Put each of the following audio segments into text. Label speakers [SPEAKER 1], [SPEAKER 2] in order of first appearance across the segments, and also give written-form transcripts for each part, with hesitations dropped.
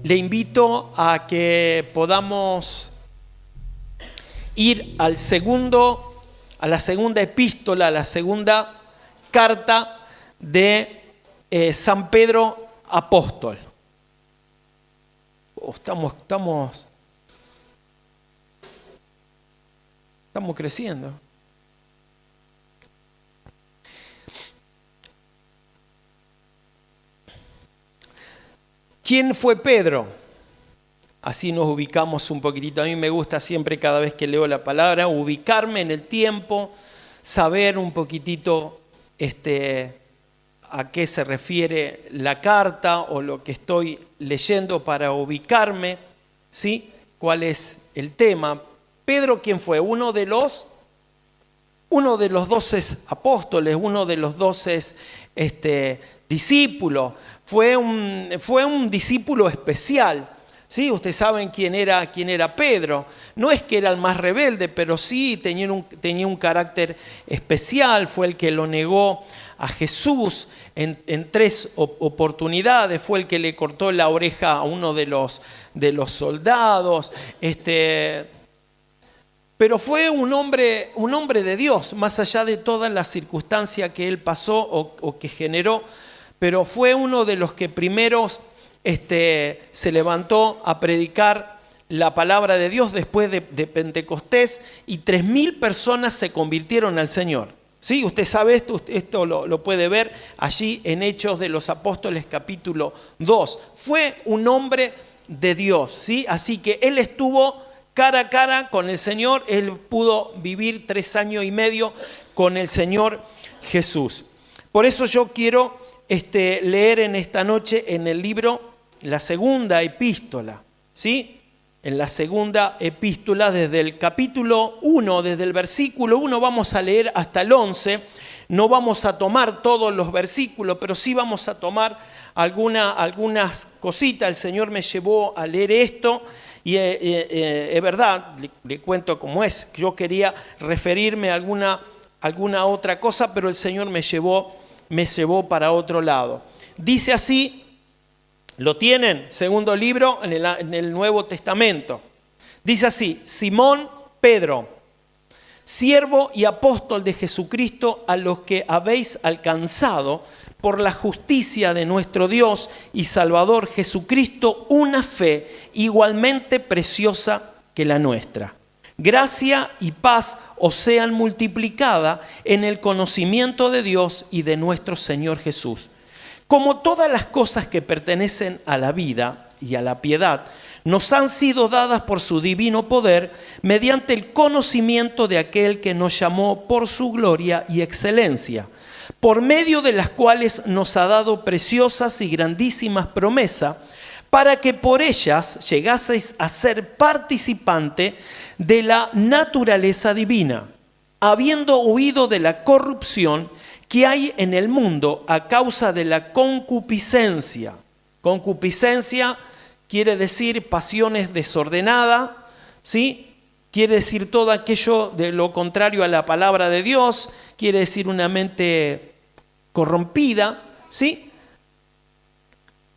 [SPEAKER 1] le invito a que podamos ir a la segunda epístola, a la segunda carta de San Pedro apóstol. Estamos creciendo. ¿Quién fue Pedro? Así nos ubicamos un poquitito. A mí me gusta siempre, cada vez que leo la palabra, ubicarme en el tiempo, saber un poquitito a qué se refiere la carta o lo que estoy leyendo para ubicarme, ¿sí? ¿Cuál es el tema? Pedro, ¿quién fue? Uno de los 12 apóstoles, uno de los 12 discípulos. Fue un discípulo especial. ¿Sí? Ustedes saben quién era Pedro. No es que era el más rebelde, pero sí tenía un carácter especial. Fue el que lo negó a Jesús en 3 oportunidades. Fue el que le cortó la oreja a uno de los soldados. Pero fue un hombre de Dios, más allá de todas las circunstancias que él pasó o que generó. Pero fue uno de los que primeros se levantó a predicar la palabra de Dios después de Pentecostés, y 3.000 personas se convirtieron al Señor. ¿Sí? Usted sabe esto lo puede ver allí en Hechos de los Apóstoles capítulo 2. Fue un hombre de Dios, ¿sí? Así que él estuvo cara a cara con el Señor. Él pudo vivir 3 años y medio con el Señor Jesús. Por eso yo quiero leer en esta noche en el libro, la segunda epístola, ¿sí? En la segunda epístola, desde el capítulo 1, desde el versículo 1 vamos a leer hasta el 11. No vamos a tomar todos los versículos, pero sí vamos a tomar algunas cositas. El Señor me llevó a leer esto y es verdad, le cuento cómo es. Yo quería referirme a alguna otra cosa, pero el Señor me llevó para otro lado. Dice así, ¿lo tienen? Segundo libro en el Nuevo Testamento. Dice así: Simón Pedro, siervo y apóstol de Jesucristo, a los que habéis alcanzado por la justicia de nuestro Dios y Salvador Jesucristo una fe igualmente preciosa que la nuestra. Gracia y paz os sean multiplicadas en el conocimiento de Dios y de nuestro Señor Jesús. Como todas las cosas que pertenecen a la vida y a la piedad, nos han sido dadas por su divino poder, mediante el conocimiento de aquel que nos llamó por su gloria y excelencia, por medio de las cuales nos ha dado preciosas y grandísimas promesas, para que por ellas llegaseis a ser participante de la naturaleza divina, habiendo huido de la corrupción que hay en el mundo a causa de la concupiscencia. Concupiscencia quiere decir pasiones desordenadas, ¿sí? Quiere decir todo aquello de lo contrario a la palabra de Dios, quiere decir una mente corrompida, ¿sí?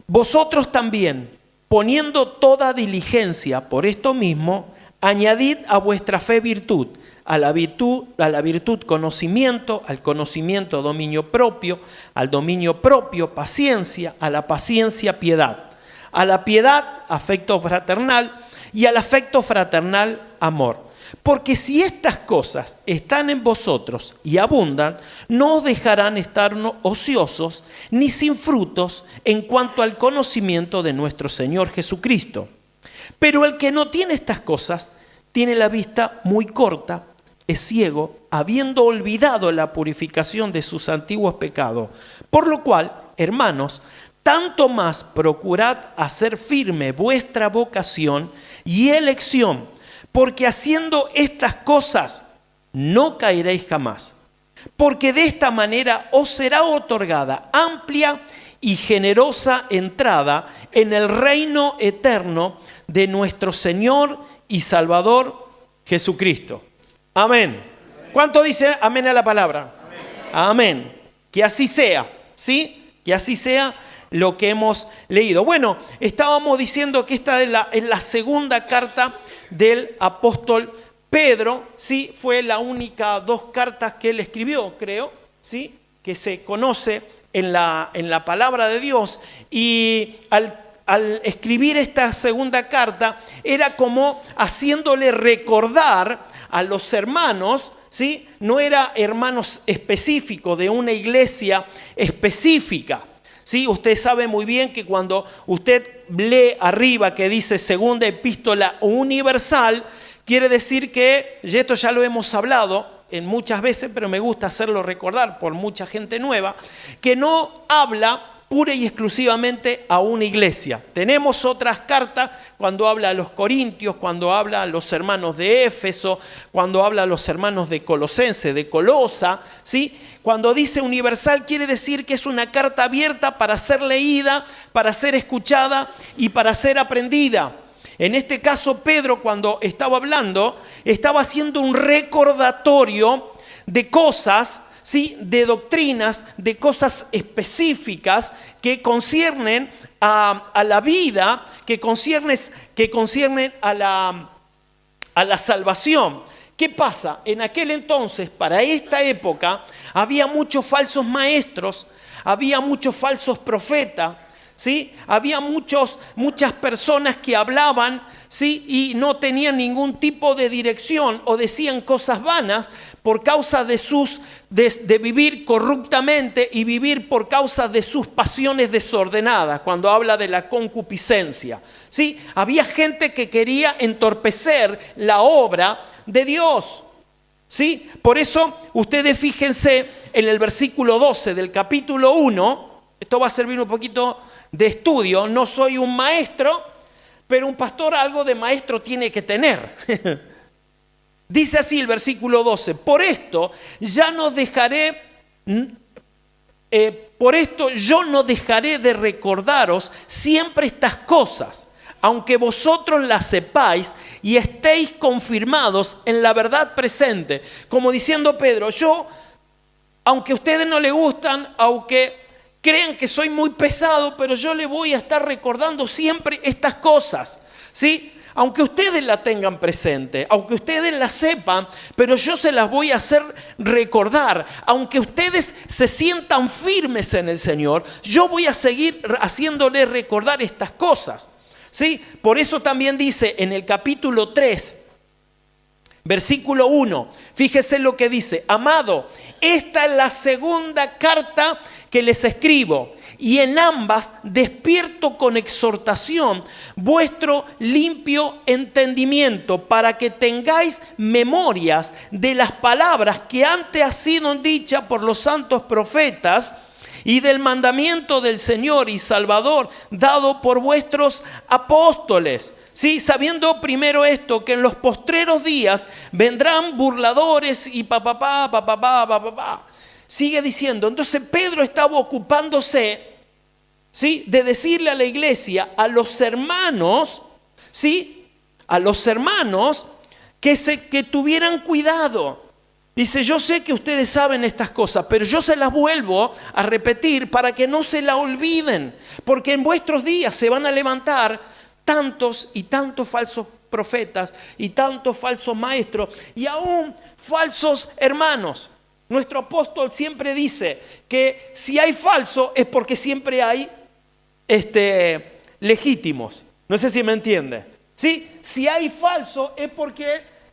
[SPEAKER 1] Vosotros también, poniendo toda diligencia por esto mismo, añadid a vuestra fe virtud, a la virtud conocimiento, al conocimiento dominio propio, al dominio propio paciencia, a la paciencia piedad, a la piedad afecto fraternal y al afecto fraternal amor. Porque si estas cosas están en vosotros y abundan, no os dejarán estar ociosos ni sin frutos en cuanto al conocimiento de nuestro Señor Jesucristo. Pero el que no tiene estas cosas tiene la vista muy corta, es ciego, habiendo olvidado la purificación de sus antiguos pecados. Por lo cual, hermanos, tanto más procurad hacer firme vuestra vocación y elección, porque haciendo estas cosas no caeréis jamás. Porque de esta manera os será otorgada amplia y generosa entrada en el reino eterno de nuestro Señor y Salvador Jesucristo. Amén. ¿Cuánto dice amén a la palabra? Amén. Amén. Que así sea, ¿sí? Que así sea. lo que hemos leído. Bueno, estábamos diciendo que esta es la segunda carta del apóstol Pedro, ¿sí? Fue la única 2 cartas que él escribió, creo, ¿sí? Que se conoce en la palabra de Dios. Y al escribir esta segunda carta, era como haciéndole recordar a los hermanos, ¿sí? No era hermanos específicos de una iglesia específica, ¿sí? Usted sabe muy bien que cuando usted lee arriba que dice segunda epístola universal, quiere decir que, y esto ya lo hemos hablado en muchas veces, pero me gusta hacerlo recordar por mucha gente nueva, que no habla pura y exclusivamente a una iglesia. Tenemos otras cartas cuando habla a los Corintios, cuando habla a los hermanos de Éfeso, cuando habla a los hermanos de Colosense, de Colosa, ¿sí? Cuando dice universal quiere decir que es una carta abierta para ser leída, para ser escuchada y para ser aprendida. En este caso, Pedro, cuando estaba hablando, estaba haciendo un recordatorio de cosas, ¿sí? De doctrinas, de cosas específicas que conciernen a la vida, que conciernen a la salvación. ¿Qué pasa? En aquel entonces, para esta época, había muchos falsos maestros, había muchos falsos profetas, ¿sí? Había muchas personas que hablaban, ¿sí? Y no tenían ningún tipo de dirección o decían cosas vanas por causa de vivir corruptamente y vivir por causa de sus pasiones desordenadas, cuando habla de la concupiscencia, ¿sí? Había gente que quería entorpecer la obra de Dios, ¿sí? Por eso ustedes fíjense en el versículo 12 del capítulo 1, esto va a servir un poquito de estudio. No soy un maestro, pero un pastor algo de maestro tiene que tener. Dice así el versículo 12: por esto yo no dejaré de recordaros siempre estas cosas, aunque vosotros las sepáis y estéis confirmados en la verdad presente. Como diciendo Pedro, yo, aunque a ustedes no les gustan, aunque crean que soy muy pesado, pero yo le voy a estar recordando siempre estas cosas, ¿sí? Aunque ustedes la tengan presente, aunque ustedes la sepan, pero yo se las voy a hacer recordar. Aunque ustedes se sientan firmes en el Señor, yo voy a seguir haciéndoles recordar estas cosas, ¿sí? Por eso también dice en el capítulo 3, versículo 1, fíjese lo que dice: amado, esta es la segunda carta que les escribo, y en ambas despierto con exhortación vuestro limpio entendimiento, para que tengáis memorias de las palabras que antes han sido dichas por los santos profetas, y del mandamiento del Señor y Salvador dado por vuestros apóstoles. Sí, sabiendo primero esto, que en los postreros días vendrán burladores y Sigue diciendo, entonces Pedro estaba ocupándose, ¿sí?, de decirle a la iglesia, a los hermanos, ¿sí?, a los hermanos que tuvieran cuidado. Dice, yo sé que ustedes saben estas cosas, pero yo se las vuelvo a repetir para que no se la olviden, porque en vuestros días se van a levantar tantos y tantos falsos profetas y tantos falsos maestros y aún falsos hermanos. Nuestro apóstol siempre dice que si hay falso es porque siempre hay legítimos. No sé si me entiende. ¿Sí? Si hay falso es porque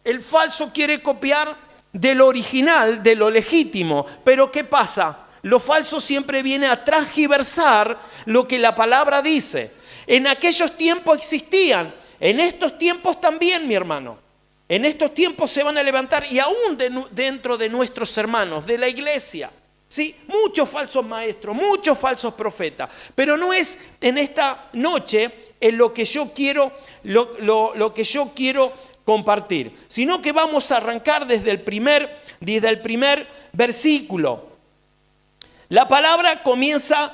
[SPEAKER 1] el falso quiere copiar de lo original, de lo legítimo. Pero ¿qué pasa? Lo falso siempre viene a transgiversar lo que la palabra dice. En aquellos tiempos existían, en estos tiempos también, mi hermano. En estos tiempos se van a levantar, y aún dentro de nuestros hermanos, de la iglesia, ¿sí?, muchos falsos maestros, muchos falsos profetas. Pero no es en esta noche en lo que yo quiero, lo que yo quiero compartir, sino que vamos a arrancar desde el primer versículo. La palabra comienza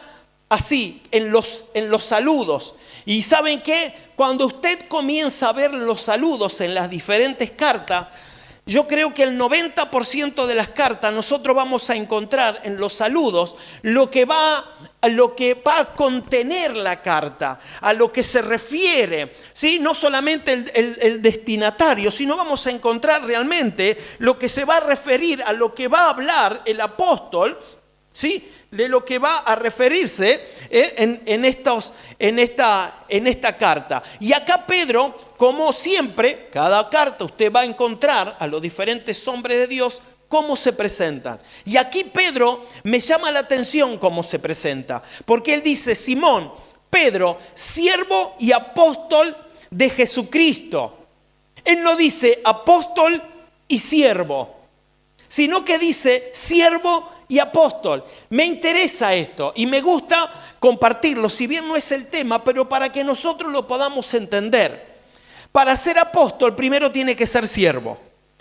[SPEAKER 1] así, en los saludos. Y ¿saben qué? Cuando usted comienza a ver los saludos en las diferentes cartas, Yo creo que el 90% de las cartas nosotros vamos a encontrar en los saludos lo que va a contener la carta, a lo que se refiere, ¿sí? No solamente el destinatario, sino vamos a encontrar realmente lo que se va a referir, a lo que va a hablar el apóstol, ¿sí? De lo que va a referirse en esta carta. Y acá Pedro, como siempre, cada carta usted va a encontrar a los diferentes hombres de Dios cómo se presentan. Y aquí Pedro me llama la atención cómo se presenta, porque él dice: Simón, Pedro, siervo y apóstol de Jesucristo. Él no dice apóstol y siervo, sino que dice siervo y apóstol. Me interesa esto y me gusta compartirlo, si bien no es el tema, pero para que nosotros lo podamos entender. Para ser apóstol primero tiene que ser siervo.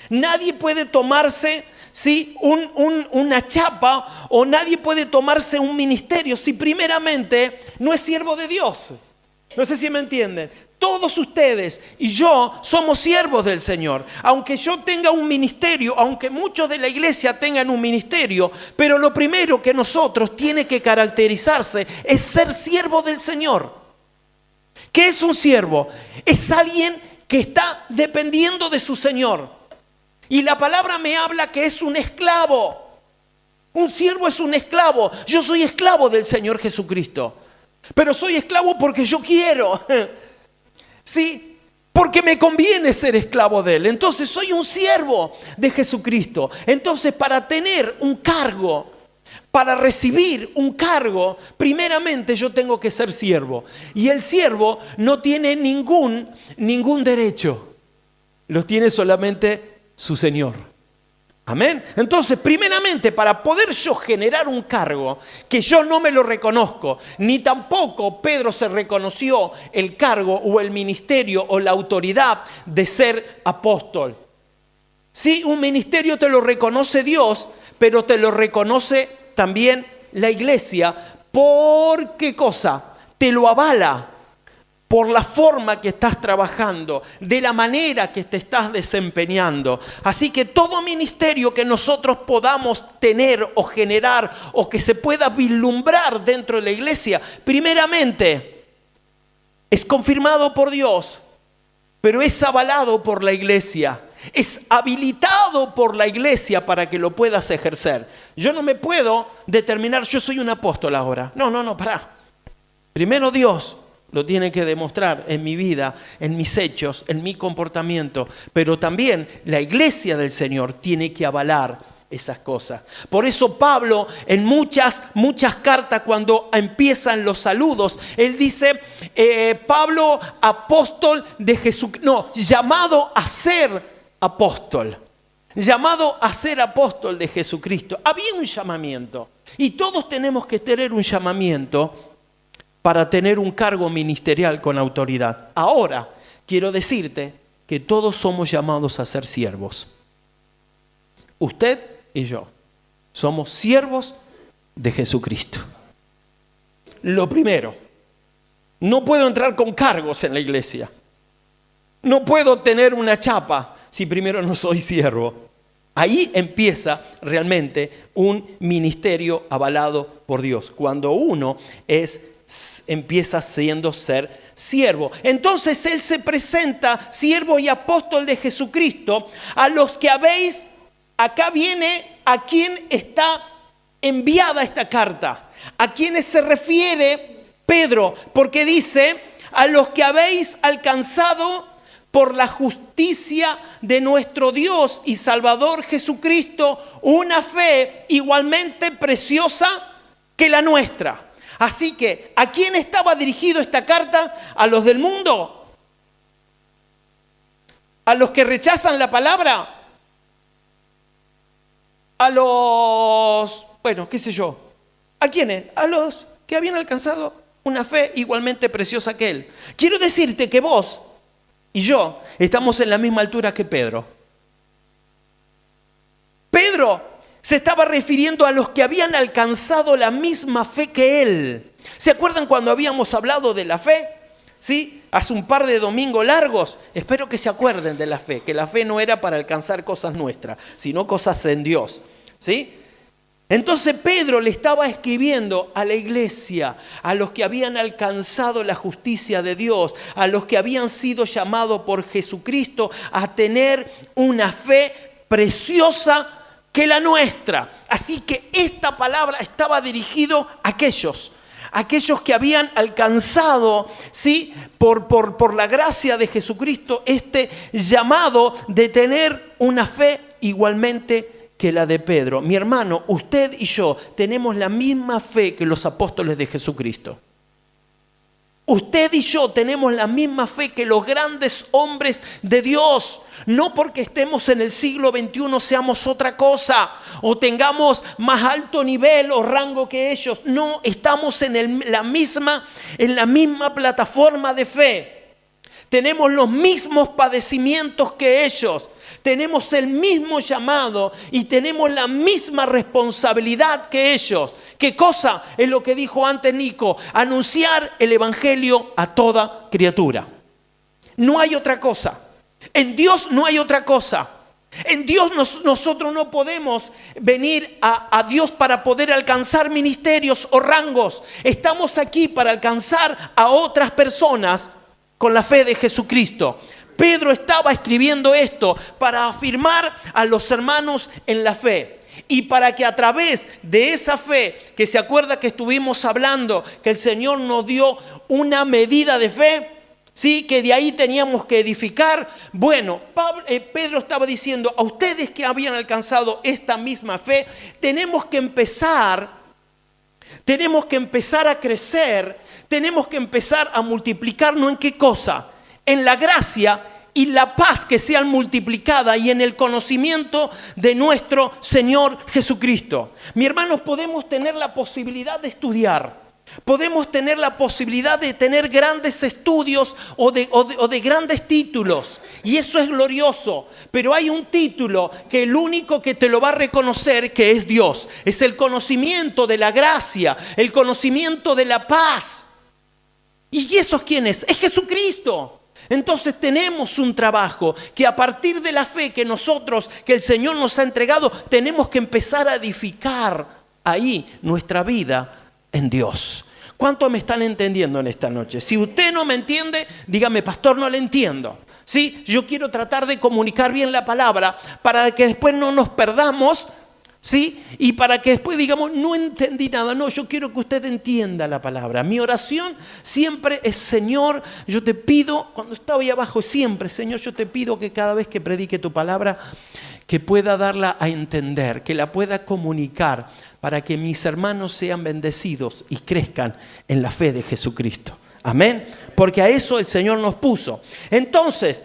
[SPEAKER 1] Nadie puede tomarse, ¿sí?, una chapa, o nadie puede tomarse un ministerio si primeramente no es siervo de Dios. No sé si me entienden. Todos ustedes y yo somos siervos del Señor. Aunque yo tenga un ministerio, aunque muchos de la iglesia tengan un ministerio, pero lo primero que nosotros tiene que caracterizarse es ser siervo del Señor. ¿Qué es un siervo? Es alguien que está dependiendo de su Señor. Y la palabra me habla que es un esclavo. Un siervo es un esclavo. Yo soy esclavo del Señor Jesucristo. Pero soy esclavo porque yo quiero. ¿Sí? Porque me conviene ser esclavo de Él. Entonces soy un siervo de Jesucristo. Entonces, para tener un cargo, para recibir un cargo, primeramente yo tengo que ser siervo. Y el siervo no tiene ningún derecho. Lo tiene solamente su Señor. Amén. Entonces, primeramente, para poder yo generar un cargo que yo no me lo reconozco, ni tampoco Pedro se reconoció el cargo o el ministerio o la autoridad de ser apóstol. Sí, un ministerio te lo reconoce Dios, pero te lo reconoce también la iglesia. ¿Por qué cosa? Te lo avala por la forma que estás trabajando, de la manera que te estás desempeñando. Así que todo ministerio que nosotros podamos tener o generar o que se pueda vislumbrar dentro de la iglesia, primeramente es confirmado por Dios, pero es avalado por la iglesia. Es habilitado por la iglesia para que lo puedas ejercer. Yo no me puedo determinar, yo soy un apóstol ahora. No, pará. Primero Dios lo tiene que demostrar en mi vida, en mis hechos, en mi comportamiento. Pero también la iglesia del Señor tiene que avalar esas cosas. Por eso Pablo en muchas cartas, cuando empiezan los saludos, él dice, Pablo, apóstol de Jesucristo, llamado a ser apóstol. Llamado a ser apóstol de Jesucristo. Había un llamamiento. Y todos tenemos que tener un llamamiento para tener un cargo ministerial con autoridad. Ahora, quiero decirte que todos somos llamados a ser siervos. Usted y yo somos siervos de Jesucristo. Lo primero, no puedo entrar con cargos en la iglesia. No puedo tener una chapa si primero no soy siervo. Ahí empieza realmente un ministerio avalado por Dios. Cuando uno empieza siendo ser siervo. Entonces él se presenta siervo y apóstol de Jesucristo, a los que habéis, acá viene a quien está enviada esta carta, a quienes se refiere Pedro, porque dice, a los que habéis alcanzado por la justicia de nuestro Dios y Salvador Jesucristo, una fe igualmente preciosa que la nuestra. Así que, ¿a quién estaba dirigido esta carta? ¿A los del mundo? ¿A los que rechazan la palabra? ¿A los, qué sé yo? ¿A quiénes? A los que habían alcanzado una fe igualmente preciosa que él. Quiero decirte que vos y yo estamos en la misma altura que Pedro. Pedro se estaba refiriendo a los que habían alcanzado la misma fe que él. ¿Se acuerdan cuando habíamos hablado de la fe? ¿Sí? hace un par de domingos largos, espero que se acuerden de la fe, que la fe no era para alcanzar cosas nuestras, sino cosas en Dios, ¿sí? Entonces Pedro le estaba escribiendo a la iglesia, a los que habían alcanzado la justicia de Dios, a los que habían sido llamados por Jesucristo a tener una fe preciosa que la nuestra. Así que esta palabra estaba dirigido a aquellos que habían alcanzado, ¿sí?, por la gracia de Jesucristo, este llamado de tener una fe igualmente que la de Pedro. Mi hermano, usted y yo tenemos la misma fe que los apóstoles de Jesucristo. Usted y yo tenemos la misma fe que los grandes hombres de Dios. No porque estemos en el siglo XXI seamos otra cosa o tengamos más alto nivel o rango que ellos. No, estamos en la misma plataforma de fe. Tenemos los mismos padecimientos que ellos. Tenemos el mismo llamado y tenemos la misma responsabilidad que ellos. ¿Qué cosa? Es lo que dijo antes Nico: anunciar el evangelio a toda criatura. No hay otra cosa. En Dios no hay otra cosa. En Dios nosotros no podemos venir a Dios para poder alcanzar ministerios o rangos. Estamos aquí para alcanzar a otras personas con la fe de Jesucristo. Pedro estaba escribiendo esto para afirmar a los hermanos en la fe. Y para que a través de esa fe, que se acuerda que estuvimos hablando, que el Señor nos dio una medida de fe, ¿sí?, que de ahí teníamos que edificar. Bueno, Pedro estaba diciendo a ustedes que habían alcanzado esta misma fe, tenemos que empezar a crecer, tenemos que empezar a multiplicarnos. ¿En qué cosa? En la gracia y la paz que sean multiplicadas y en el conocimiento de nuestro Señor Jesucristo. Mi hermanos, podemos tener la posibilidad de estudiar, podemos tener la posibilidad de tener grandes estudios o de grandes títulos, y eso es glorioso, pero hay un título que el único que te lo va a reconocer, que es Dios, es el conocimiento de la gracia, el conocimiento de la paz. ¿Y eso quién es? Es Jesucristo. Entonces tenemos un trabajo que a partir de la fe que el Señor nos ha entregado, tenemos que empezar a edificar ahí nuestra vida en Dios. ¿Cuánto me están entendiendo en esta noche? Si usted no me entiende, dígame: pastor, no le entiendo. ¿Sí? Yo quiero tratar de comunicar bien la palabra para que después no nos perdamos, ¿sí? Y para que después digamos: no entendí nada. No, yo quiero que usted entienda la palabra. Mi oración siempre es: Señor, yo te pido, cuando estaba ahí abajo siempre, Señor, yo te pido que cada vez que predique tu palabra, que pueda darla a entender, que la pueda comunicar, para que mis hermanos sean bendecidos y crezcan en la fe de Jesucristo. Amén. Porque a eso el Señor nos puso. Entonces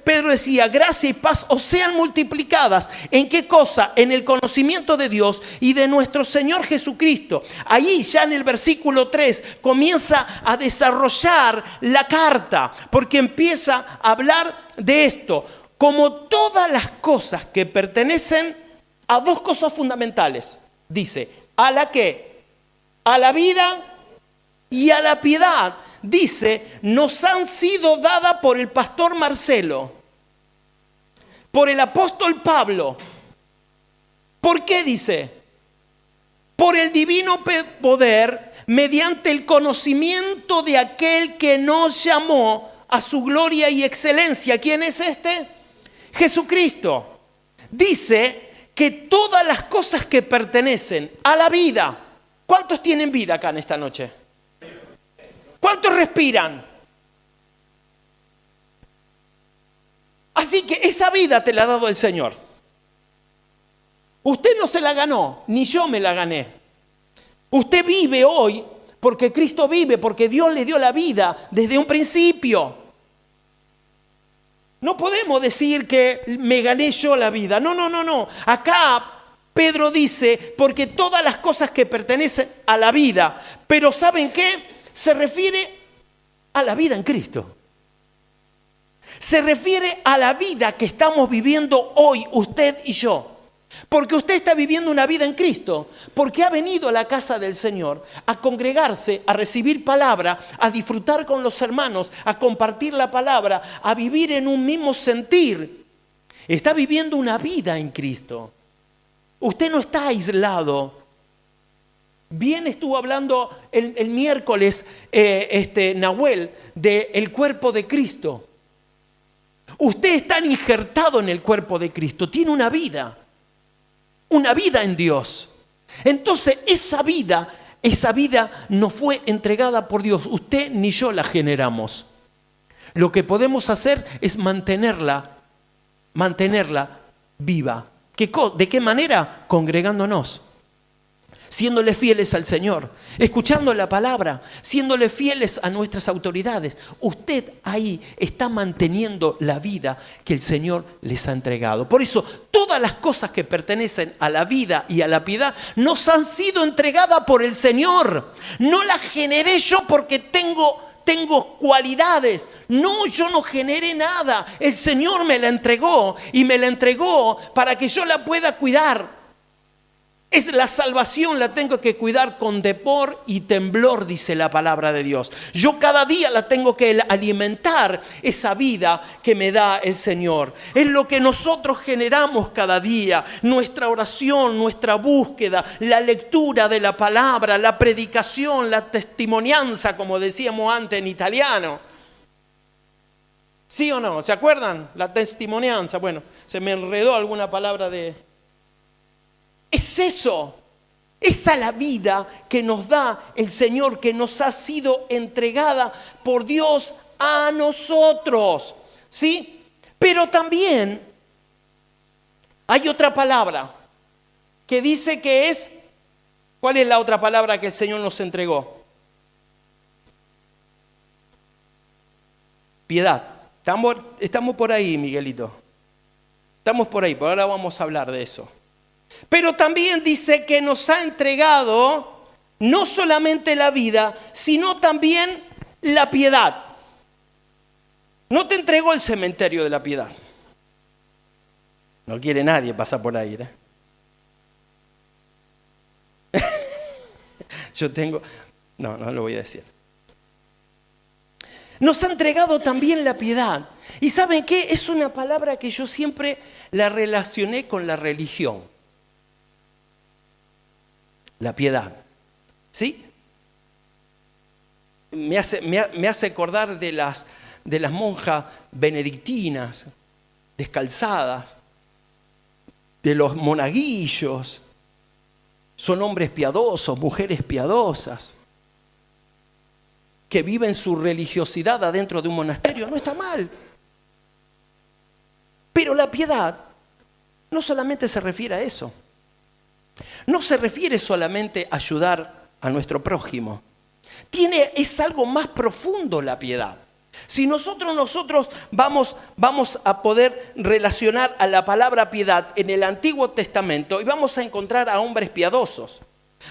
[SPEAKER 1] Pedro decía: gracia y paz os sean multiplicadas. ¿En qué cosa? En el conocimiento de Dios y de nuestro Señor Jesucristo. Ahí ya en el versículo 3 comienza a desarrollar la carta, porque empieza a hablar de esto. Como todas las cosas que pertenecen a dos cosas fundamentales. Dice: ¿a la qué? A la vida y a la piedad. Dice: nos han sido dadas por el pastor Marcelo, por el apóstol Pablo. ¿Por qué dice? Por el divino poder, mediante el conocimiento de aquel que nos llamó a su gloria y excelencia. ¿Quién es este? Jesucristo. Dice que todas las cosas que pertenecen a la vida. ¿Cuántos tienen vida acá en esta noche? ¿Cuántos respiran? Así que esa vida te la ha dado el Señor. Usted no se la ganó, ni yo me la gané. Usted vive hoy porque Cristo vive, porque Dios le dio la vida desde un principio. No podemos decir que me gané yo la vida. No. Acá Pedro dice: porque todas las cosas que pertenecen a la vida. Pero ¿saben qué? Se refiere a la vida en Cristo. Se refiere a la vida que estamos viviendo hoy, usted y yo. Porque usted está viviendo una vida en Cristo, porque ha venido a la casa del Señor a congregarse, a recibir palabra, a disfrutar con los hermanos, a compartir la palabra, a vivir en un mismo sentir. Está viviendo una vida en Cristo. Usted no está aislado. Bien estuvo hablando el miércoles Nahuel del cuerpo de Cristo. Usted está injertado en el cuerpo de Cristo, tiene una vida en Dios. Entonces esa vida no fue entregada por Dios. Usted ni yo la generamos. Lo que podemos hacer es mantenerla viva. ¿De qué manera? Congregándonos, siéndole fieles al Señor, escuchando la palabra, siéndole fieles a nuestras autoridades. Usted ahí está manteniendo la vida que el Señor les ha entregado. Por eso, todas las cosas que pertenecen a la vida y a la piedad nos han sido entregadas por el Señor. No las generé yo porque tengo cualidades. No, yo no generé nada. El Señor me la entregó y me la entregó para que yo la pueda cuidar. Es la salvación, la tengo que cuidar con temor y temblor, dice la palabra de Dios. Yo cada día la tengo que alimentar, esa vida que me da el Señor. Es lo que nosotros generamos cada día, nuestra oración, nuestra búsqueda, la lectura de la palabra, la predicación, la testimonianza, como decíamos antes en italiano. ¿Sí o no? ¿Se acuerdan? La testimonianza. Bueno, se me enredó alguna palabra de... Es eso, esa es la vida que nos da el Señor, que nos ha sido entregada por Dios a nosotros, ¿sí? Pero también hay otra palabra que dice que es, ¿cuál es la otra palabra que el Señor nos entregó? Piedad. Estamos por ahí, Miguelito. Estamos por ahí, por ahora vamos a hablar de eso. Pero también dice que nos ha entregado no solamente la vida, sino también la piedad. No te entregó el cementerio de la piedad. No quiere nadie pasar por ahí, ¿eh? No lo voy a decir. Nos ha entregado también la piedad. ¿Y saben qué? Es una palabra que yo siempre la relacioné con la religión. La piedad, ¿sí? Me hace acordar de las monjas benedictinas, descalzadas, de los monaguillos. Son hombres piadosos, mujeres piadosas, que viven su religiosidad adentro de un monasterio. No está mal. Pero la piedad no solamente se refiere a eso. No se refiere solamente a ayudar a nuestro prójimo. Es algo más profundo la piedad. Si nosotros vamos a poder relacionar a la palabra piedad en el Antiguo Testamento y vamos a encontrar a hombres piadosos.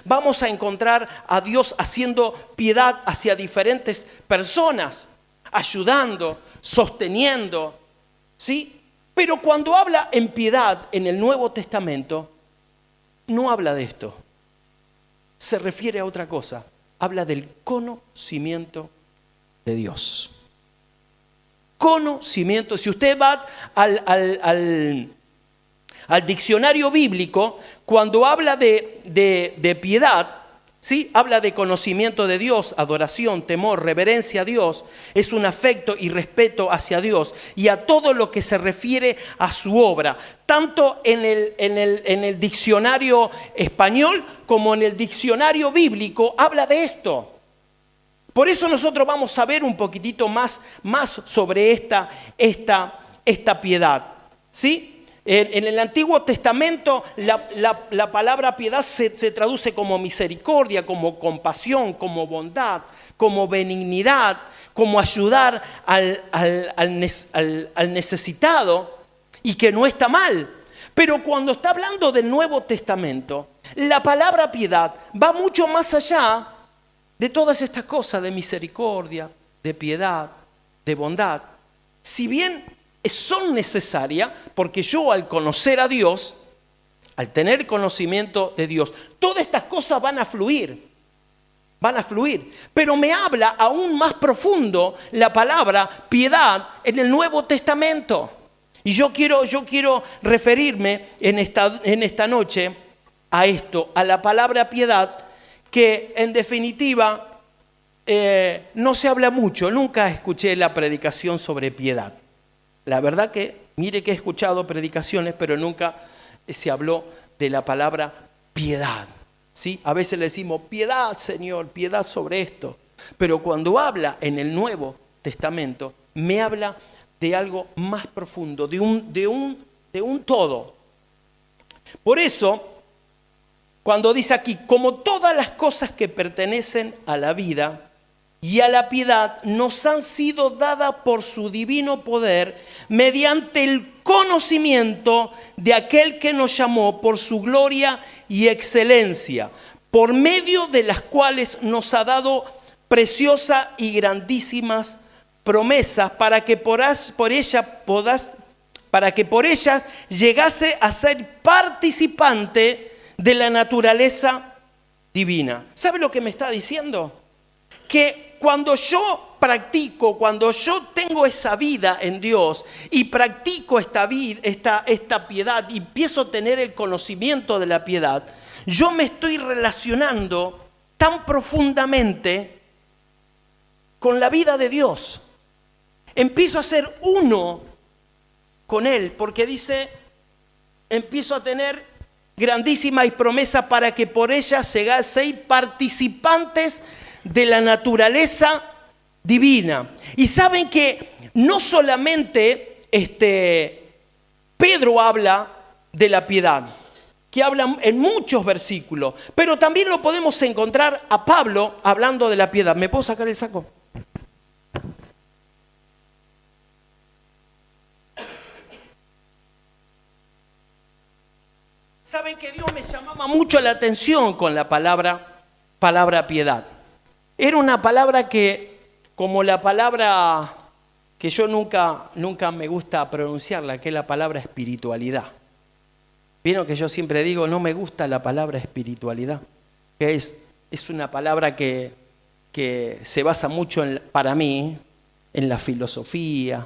[SPEAKER 1] Vamos a encontrar a Dios haciendo piedad hacia diferentes personas, ayudando, sosteniendo, ¿sí? Pero cuando habla en piedad en el Nuevo Testamento, no habla de esto. Se refiere a otra cosa. Habla del conocimiento de Dios. Conocimiento. Si usted va al diccionario bíblico, cuando habla de piedad, ¿sí? Habla de conocimiento de Dios, adoración, temor, reverencia a Dios. Es un afecto y respeto hacia Dios y a todo lo que se refiere a su obra. Tanto en el diccionario español como en el diccionario bíblico habla de esto. Por eso nosotros vamos a ver un poquitito más sobre esta piedad, ¿sí? En el Antiguo Testamento la palabra piedad se traduce como misericordia, como compasión, como bondad, como benignidad, como ayudar al necesitado, y que no está mal. Pero cuando está hablando del Nuevo Testamento, la palabra piedad va mucho más allá de todas estas cosas de misericordia, de piedad, de bondad. Si bien son necesarias, porque yo al conocer a Dios, al tener conocimiento de Dios, todas estas cosas van a fluir. Pero me habla aún más profundo la palabra piedad en el Nuevo Testamento. Y yo quiero referirme en esta noche a esto, a la palabra piedad, que en definitiva no se habla mucho. Nunca escuché la predicación sobre piedad. La verdad que, mire que he escuchado predicaciones, pero nunca se habló de la palabra piedad. ¿Sí? A veces le decimos, piedad, Señor, piedad sobre esto. Pero cuando habla en el Nuevo Testamento, me habla de algo más profundo, de un todo. Por eso, cuando dice aquí, como todas las cosas que pertenecen a la vida y a la piedad nos han sido dadas por su divino poder, mediante el conocimiento de aquel que nos llamó por su gloria y excelencia, por medio de las cuales nos ha dado preciosas y grandísimas promesas, para que por ellas llegase a ser participante de la naturaleza divina. ¿Sabe lo que me está diciendo? Que cuando yo practico, cuando yo tengo esa vida en Dios y practico esta piedad y empiezo a tener el conocimiento de la piedad, yo me estoy relacionando tan profundamente con la vida de Dios. Empiezo a ser uno con Él, porque dice, empiezo a tener grandísimas promesas para que por ellas llegaseis participantes de la naturaleza divina. Y saben que no solamente Pedro habla de la piedad, que habla en muchos versículos, pero también lo podemos encontrar a Pablo hablando de la piedad. ¿Me puedo sacar el saco? Saben que Dios me llamaba mucho la atención con la palabra piedad. Era una palabra que, como la palabra que yo nunca me gusta pronunciarla, que es la palabra espiritualidad. Vieron que yo siempre digo, no me gusta la palabra espiritualidad, que es una palabra que se basa mucho, para mí, en la filosofía,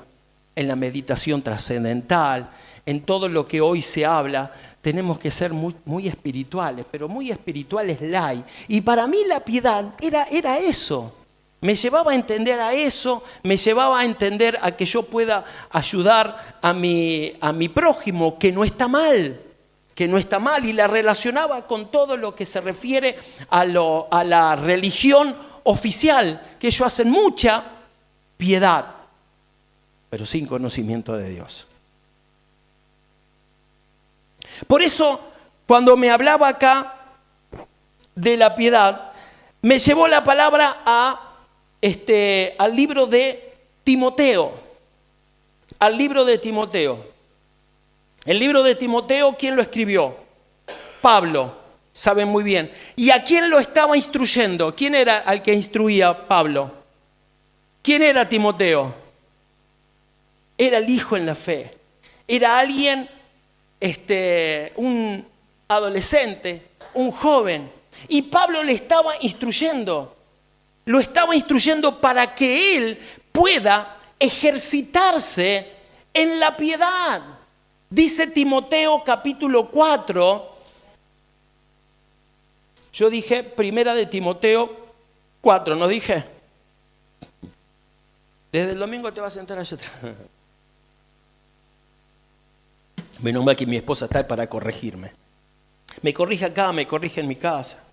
[SPEAKER 1] en la meditación trascendental, en todo lo que hoy se habla. Tenemos que ser muy espirituales, pero muy espirituales light. Y para mí la piedad era eso. Me llevaba a entender a eso, me llevaba a entender a que yo pueda ayudar a mi prójimo, que no está mal, y la relacionaba con todo lo que se refiere a la religión oficial, que ellos hacen mucha piedad, pero sin conocimiento de Dios. Por eso, cuando me hablaba acá de la piedad, me llevó la palabra al libro de Timoteo. Al libro de Timoteo. El libro de Timoteo, ¿quién lo escribió? Pablo, saben muy bien. ¿Y a quién lo estaba instruyendo? ¿Quién era al que instruía Pablo? ¿Quién era Timoteo? Era el hijo en la fe. Era alguien, un adolescente, un joven. Y Pablo le estaba instruyendo. Lo estaba instruyendo para que él pueda ejercitarse en la piedad. Dice Timoteo capítulo 4. Yo dije primera de Timoteo 4, ¿no dije? Desde el domingo te vas a sentar allá atrás. Menos mal que mi esposa está para corregirme. Me corrige acá, me corrige en mi casa.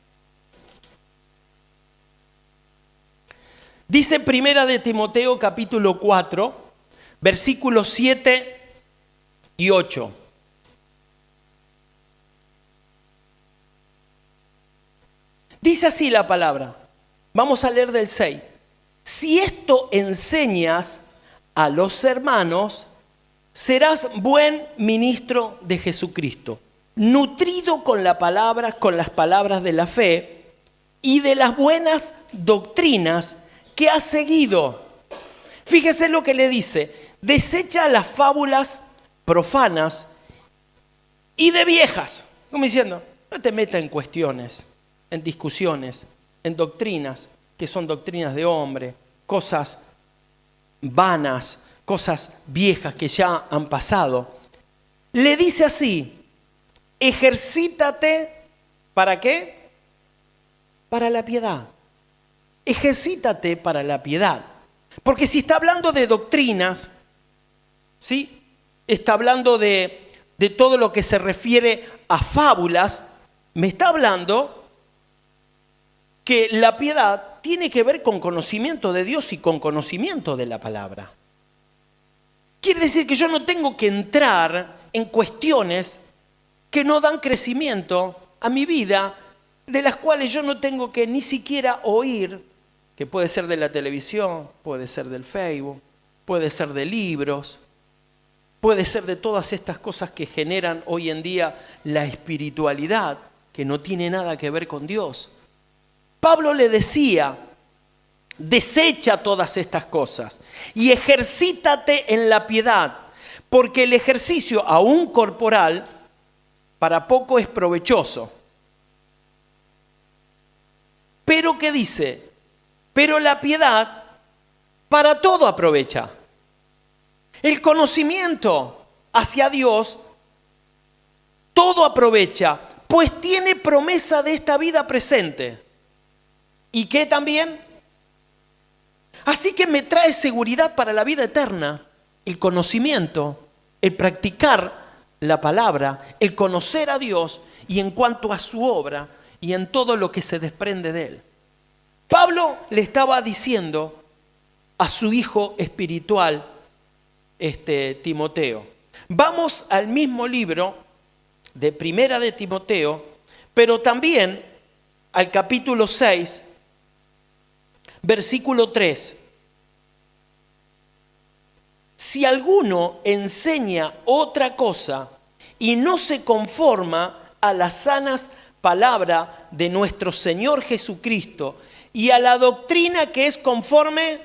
[SPEAKER 1] Dice primera de Timoteo capítulo 4, versículos 7 y 8. Dice así la palabra. Vamos a leer del 6. Si esto enseñas a los hermanos, serás buen ministro de Jesucristo, nutrido con las palabras de la fe y de las buenas doctrinas que has seguido. Fíjese lo que le dice: desecha las fábulas profanas y de viejas. Como diciendo, no te metas en cuestiones, en discusiones, en doctrinas que son doctrinas de hombre, cosas vanas, cosas viejas que ya han pasado. Le dice así, ejercítate, ¿para qué? Para la piedad. Ejercítate para la piedad. Porque si está hablando de doctrinas, ¿sí? Está hablando de todo lo que se refiere a fábulas, me está hablando que la piedad tiene que ver con conocimiento de Dios y con conocimiento de la palabra. Quiere decir que yo no tengo que entrar en cuestiones que no dan crecimiento a mi vida, de las cuales yo no tengo que ni siquiera oír, que puede ser de la televisión, puede ser del Facebook, puede ser de libros, puede ser de todas estas cosas que generan hoy en día la espiritualidad, que no tiene nada que ver con Dios. Pablo le decía, desecha todas estas cosas y ejercítate en la piedad, porque el ejercicio, aún corporal, para poco es provechoso. Pero ¿qué dice? Pero la piedad para todo aprovecha. El conocimiento hacia Dios, todo aprovecha, pues tiene promesa de esta vida presente. ¿Y qué también? Así que me trae seguridad para la vida eterna, el conocimiento, el practicar la palabra, el conocer a Dios y en cuanto a su obra y en todo lo que se desprende de él. Pablo le estaba diciendo a su hijo espiritual, Timoteo. Vamos al mismo libro de Primera de Timoteo, pero también al capítulo 6, versículo 3. Si alguno enseña otra cosa y no se conforma a las sanas palabras de nuestro Señor Jesucristo y a la doctrina que es conforme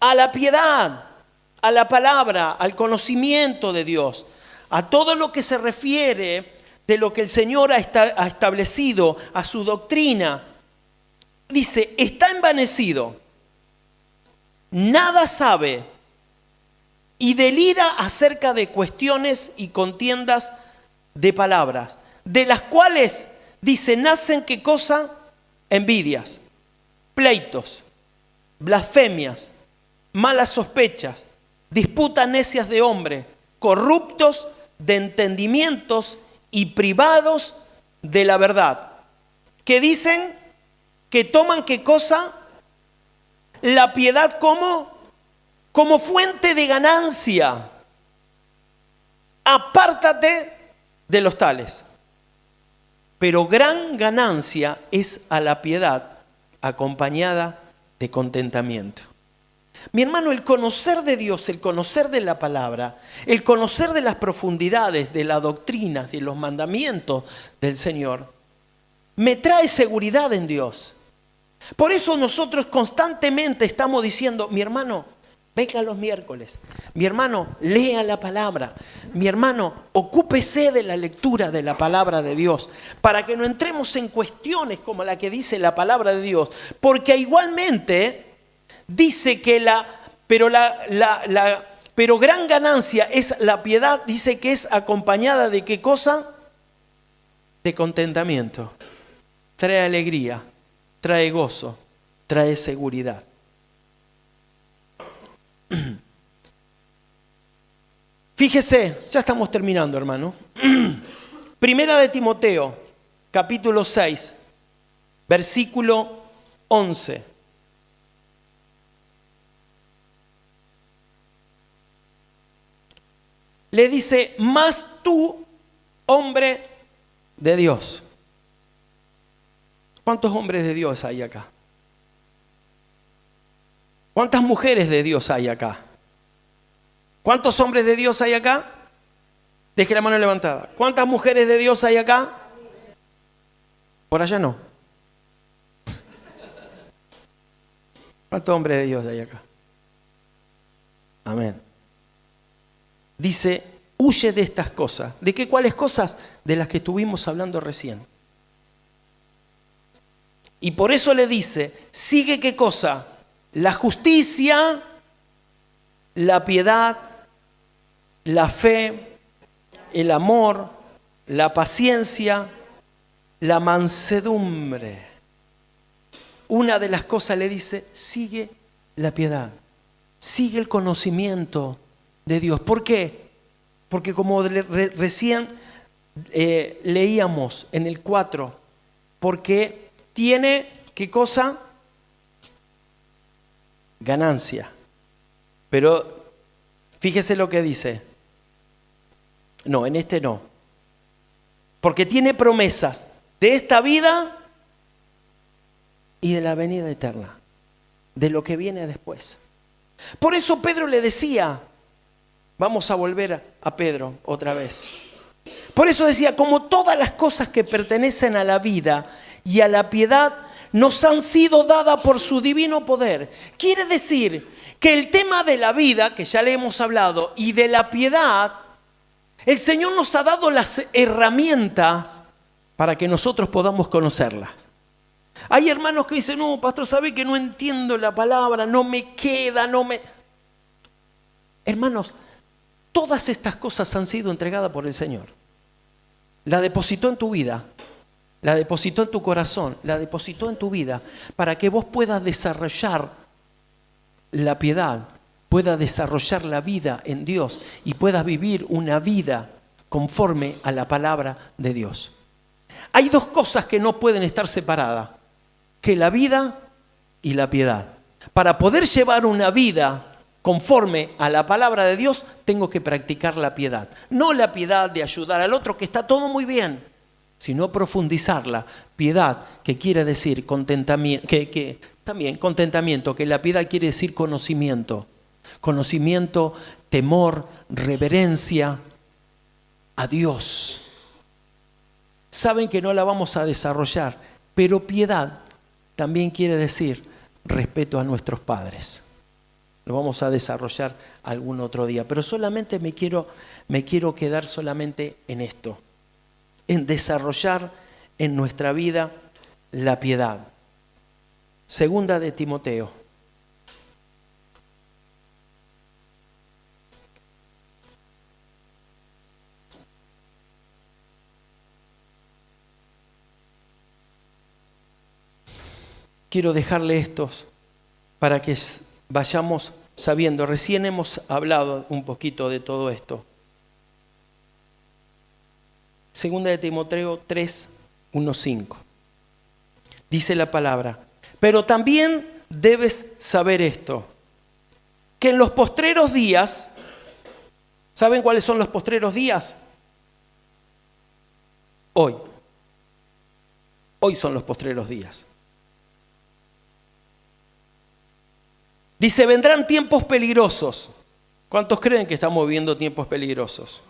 [SPEAKER 1] a la piedad, a la palabra, al conocimiento de Dios, a todo lo que se refiere de lo que el Señor ha establecido, a su doctrina, dice, está envanecido, nada sabe y delira acerca de cuestiones y contiendas de palabras, de las cuales, dice, nacen ¿qué cosa? Envidias, pleitos, blasfemias, malas sospechas, disputas necias de hombre, corruptos de entendimientos y privados de la verdad, que dicen que toman ¿qué cosa? La piedad como fuente de ganancia. Apártate de los tales. Pero gran ganancia es a la piedad acompañada de contentamiento. Mi hermano, el conocer de Dios, el conocer de la palabra, el conocer de las profundidades, de las doctrinas, de los mandamientos del Señor, me trae seguridad en Dios. Por eso nosotros constantemente estamos diciendo, mi hermano, venga los miércoles. Mi hermano, lea la palabra. Mi hermano, ocúpese de la lectura de la palabra de Dios, para que no entremos en cuestiones como la que dice la palabra de Dios, porque igualmente dice que pero gran ganancia es la piedad, dice que es acompañada de ¿qué cosa? De contentamiento. Trae alegría, trae gozo, trae seguridad. Fíjese, ya estamos terminando, hermano. Primera de Timoteo, capítulo 6, versículo 11. Le dice, mas tú, hombre de Dios. ¿Cuántos hombres de Dios hay acá? ¿Cuántas mujeres de Dios hay acá? ¿Cuántos hombres de Dios hay acá? Deje la mano levantada. ¿Cuántas mujeres de Dios hay acá? Por allá no. ¿Cuántos hombres de Dios hay acá? Amén. Dice, huye de estas cosas. ¿De qué cuáles cosas? de las que estuvimos hablando recién. Y por eso le dice, sigue ¿qué cosa? La justicia, la piedad, la fe, el amor, la paciencia, la mansedumbre. Una de las cosas le dice, sigue la piedad, sigue el conocimiento de Dios. ¿Por qué? Porque como recién leíamos en el 4, porque tiene, ¿qué cosa? Ganancia. Pero fíjese lo que dice. No, en este no. Porque tiene promesas de esta vida y de la venida eterna, de lo que viene después. Por eso Pedro le decía, vamos a volver a Pedro otra vez. Por eso decía, como todas las cosas que pertenecen a la vida y a la piedad nos han sido dadas por su divino poder. Quiere decir que el tema de la vida, que ya le hemos hablado, y de la piedad, el Señor nos ha dado las herramientas para que nosotros podamos conocerlas. Hay hermanos que dicen, no, pastor, ¿sabe que no entiendo la palabra? No me queda, Hermanos, todas estas cosas han sido entregadas por el Señor. La depositó en tu vida, la depositó en tu corazón, la depositó en tu vida, para que vos puedas desarrollar la piedad, puedas desarrollar la vida en Dios y puedas vivir una vida conforme a la palabra de Dios. Hay dos cosas que no pueden estar separadas, que la vida y la piedad. Para poder llevar una vida conforme a la palabra de Dios, tengo que practicar la piedad. No la piedad de ayudar al otro, que está todo muy bien, sino profundizarla. Piedad, que quiere decir contentamiento, también contentamiento, que la piedad quiere decir conocimiento. Conocimiento, temor, reverencia a Dios. Saben que no la vamos a desarrollar, pero piedad también quiere decir respeto a nuestros padres. Lo vamos a desarrollar algún otro día, pero solamente me quiero quedar solamente en esto, en desarrollar en nuestra vida la piedad. Segunda de Timoteo. Quiero dejarle estos para que vayamos sabiendo. Recién hemos hablado un poquito de todo esto. Segunda de Timoteo 3, 1, 5. Dice la palabra, pero también debes saber esto, que en los postreros días, ¿saben cuáles son los postreros días? Hoy son los postreros días. Dice, vendrán tiempos peligrosos. ¿Cuántos creen que estamos viviendo tiempos peligrosos?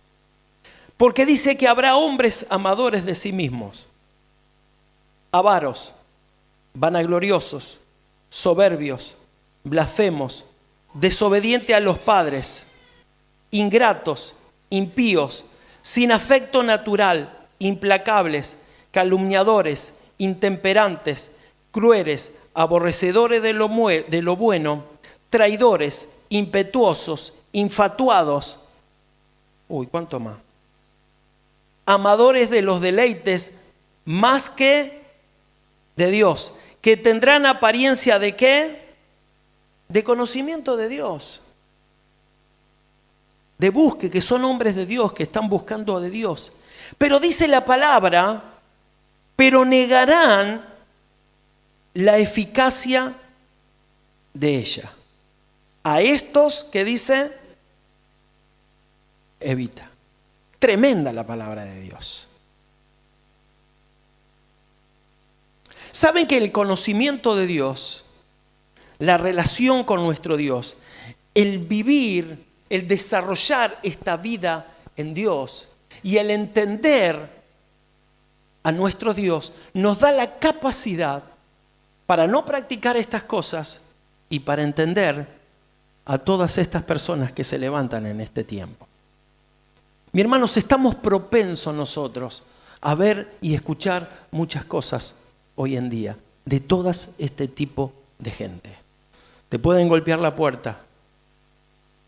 [SPEAKER 1] Porque dice que habrá hombres amadores de sí mismos, avaros, vanagloriosos, soberbios, blasfemos, desobedientes a los padres, ingratos, impíos, sin afecto natural, implacables, calumniadores, intemperantes, crueles, aborrecedores de lo bueno, traidores, impetuosos, infatuados. ¿Cuánto más? Amadores de los deleites más que de Dios, que tendrán apariencia de ¿qué? De conocimiento de Dios. De busque, que son hombres de Dios, que están buscando de Dios. Pero dice la palabra, pero negarán la eficacia de ella. A estos que dice, evita. Tremenda la palabra de Dios. ¿Saben que el conocimiento de Dios, la relación con nuestro Dios, el vivir, el desarrollar esta vida en Dios y el entender a nuestro Dios, nos da la capacidad para no practicar estas cosas y para entender a todas estas personas que se levantan en este tiempo? Mi hermanos, estamos propensos nosotros a ver y escuchar muchas cosas hoy en día de todas este tipo de gente. Te pueden golpear la puerta,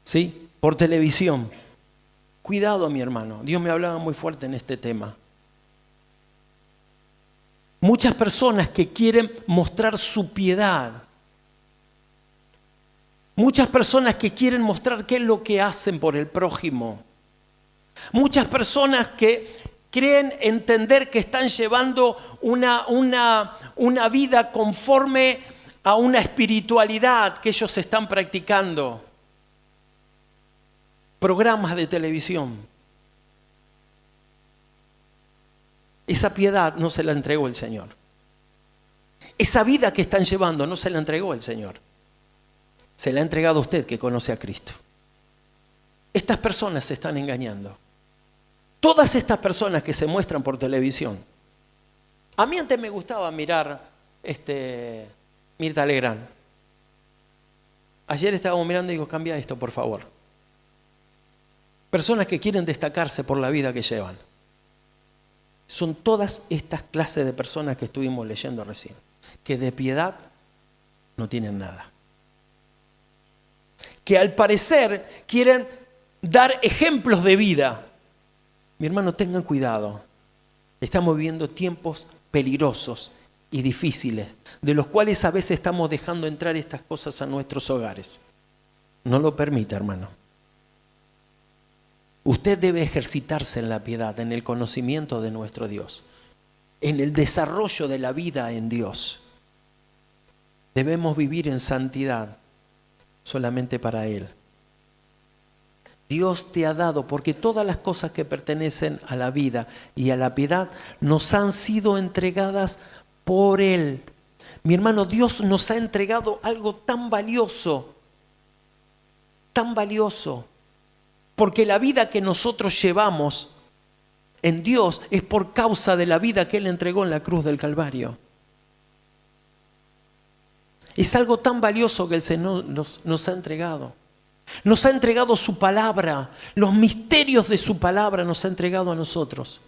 [SPEAKER 1] ¿sí? Por televisión. Cuidado, mi hermano. Dios me hablaba muy fuerte en este tema. Muchas personas que quieren mostrar su piedad. Muchas personas que quieren mostrar qué es lo que hacen por el prójimo. Muchas personas que creen entender que están llevando una vida conforme a una espiritualidad que ellos están practicando. Programas de televisión. Esa piedad no se la entregó el Señor. Esa vida que están llevando no se la entregó el Señor. Se la ha entregado a usted que conoce a Cristo. Estas personas se están engañando. Todas estas personas que se muestran por televisión. A mí antes me gustaba mirar Mirta Legrand. Ayer estábamos mirando y digo, cambia esto por favor. Personas que quieren destacarse por la vida que llevan. Son todas estas clases de personas que estuvimos leyendo recién, que de piedad no tienen nada. Que al parecer quieren dar ejemplos de vida. Mi hermano, tengan cuidado. Estamos viviendo tiempos peligrosos y difíciles, de los cuales a veces estamos dejando entrar estas cosas a nuestros hogares. No lo permita, hermano. Usted debe ejercitarse en la piedad, en el conocimiento de nuestro Dios, en el desarrollo de la vida en Dios. Debemos vivir en santidad solamente para Él. Dios te ha dado, porque todas las cosas que pertenecen a la vida y a la piedad nos han sido entregadas por Él. Mi hermano, Dios nos ha entregado algo tan valioso, porque la vida que nosotros llevamos en Dios es por causa de la vida que Él entregó en la cruz del Calvario. Es algo tan valioso que el Señor nos ha entregado. Nos ha entregado su palabra, los misterios de su palabra nos ha entregado a nosotros,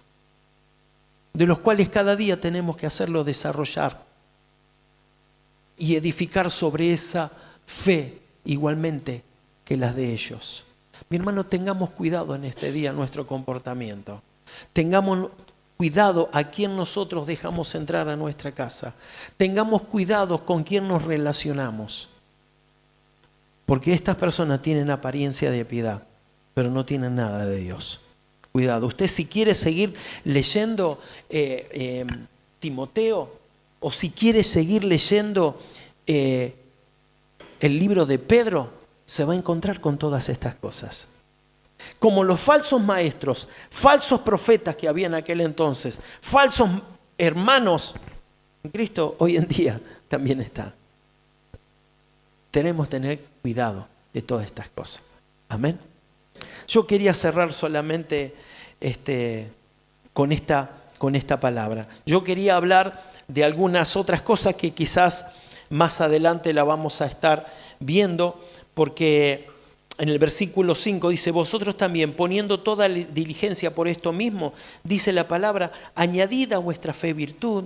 [SPEAKER 1] de los cuales cada día tenemos que hacerlo desarrollar y edificar sobre esa fe igualmente que las de ellos. Mi hermano, tengamos cuidado en este día nuestro comportamiento. Tengamos cuidado a quién nosotros dejamos entrar a nuestra casa. Tengamos cuidado con quién nos relacionamos. Porque estas personas tienen apariencia de piedad, pero no tienen nada de Dios. Cuidado, usted si quiere seguir leyendo Timoteo, o si quiere seguir leyendo el libro de Pedro, se va a encontrar con todas estas cosas. Como los falsos maestros, falsos profetas que había en aquel entonces, falsos hermanos en Cristo, hoy en día también están. Tenemos que tener cuidado de todas estas cosas. Amén. Yo quería cerrar solamente con esta palabra. Yo quería hablar de algunas otras cosas que quizás más adelante la vamos a estar viendo, porque en el versículo 5 dice, vosotros también, poniendo toda diligencia por esto mismo, dice la palabra, añadid a vuestra fe virtud,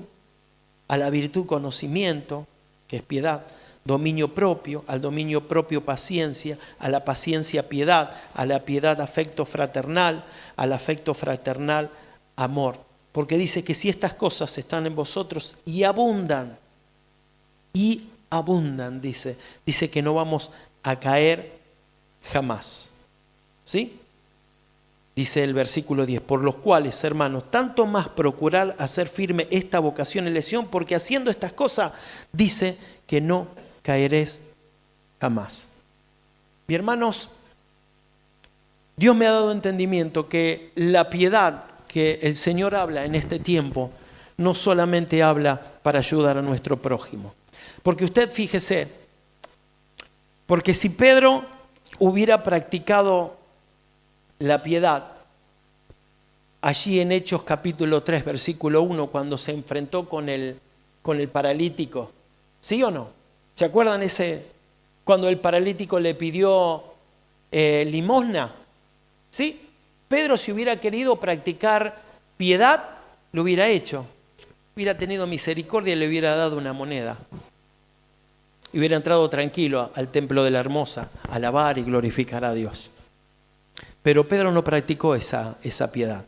[SPEAKER 1] a la virtud conocimiento, que es piedad, dominio propio, al dominio propio paciencia, a la paciencia piedad, a la piedad afecto fraternal, al afecto fraternal amor. Porque dice que si estas cosas están en vosotros y abundan, dice que no vamos a caer jamás. ¿Sí? Dice el versículo 10, por los cuales, hermanos, tanto más procurar hacer firme esta vocación y elección, porque haciendo estas cosas, dice que no caeréis jamás. Mis hermanos, Dios me ha dado entendimiento que la piedad que el Señor habla en este tiempo no solamente habla para ayudar a nuestro prójimo. Porque usted fíjese, porque si Pedro hubiera practicado la piedad allí en Hechos capítulo 3, versículo 1, cuando se enfrentó con el paralítico, ¿sí o no? ¿Se acuerdan cuando el paralítico le pidió limosna? ¿Sí? Pedro, si hubiera querido practicar piedad, lo hubiera hecho. Hubiera tenido misericordia y le hubiera dado una moneda. Y hubiera entrado tranquilo al templo de la Hermosa, a alabar y glorificar a Dios. Pero Pedro no practicó esa piedad.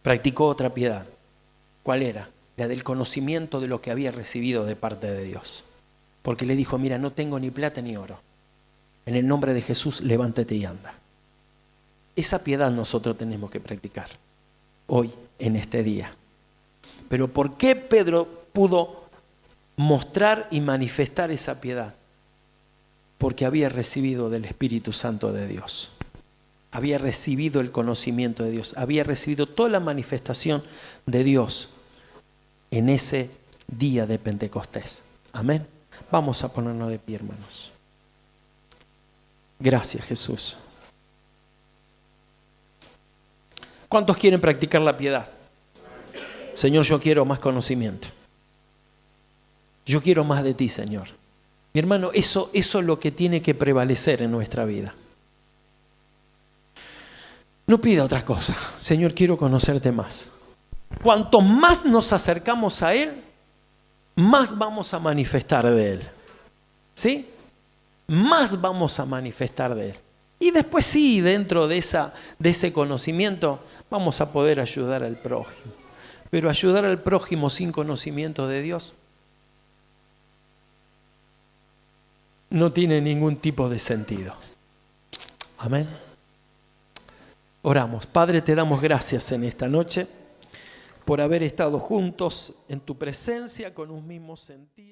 [SPEAKER 1] Practicó otra piedad. ¿Cuál era? La del conocimiento de lo que había recibido de parte de Dios. Porque le dijo, mira, no tengo ni plata ni oro. En el nombre de Jesús, levántate y anda. Esa piedad nosotros tenemos que practicar hoy, en este día. Pero ¿por qué Pedro pudo mostrar y manifestar esa piedad? Porque había recibido del Espíritu Santo de Dios. Había recibido el conocimiento de Dios. Había recibido toda la manifestación de Dios en ese día de Pentecostés. Amén. Vamos a ponernos de pie, hermanos. Gracias, Jesús. ¿Cuántos quieren practicar la piedad? Señor, yo quiero más conocimiento. Yo quiero más de ti, Señor. Mi hermano, eso es lo que tiene que prevalecer en nuestra vida. No pida otra cosa. Señor, quiero conocerte más. Cuanto más nos acercamos a Él, más vamos a manifestar de Él. ¿Sí? Más vamos a manifestar de Él. Y después sí, dentro de ese conocimiento, vamos a poder ayudar al prójimo. Pero ayudar al prójimo sin conocimiento de Dios no tiene ningún tipo de sentido. Amén. Oramos. Padre, te damos gracias en esta noche por haber estado juntos en tu presencia con un mismo sentir.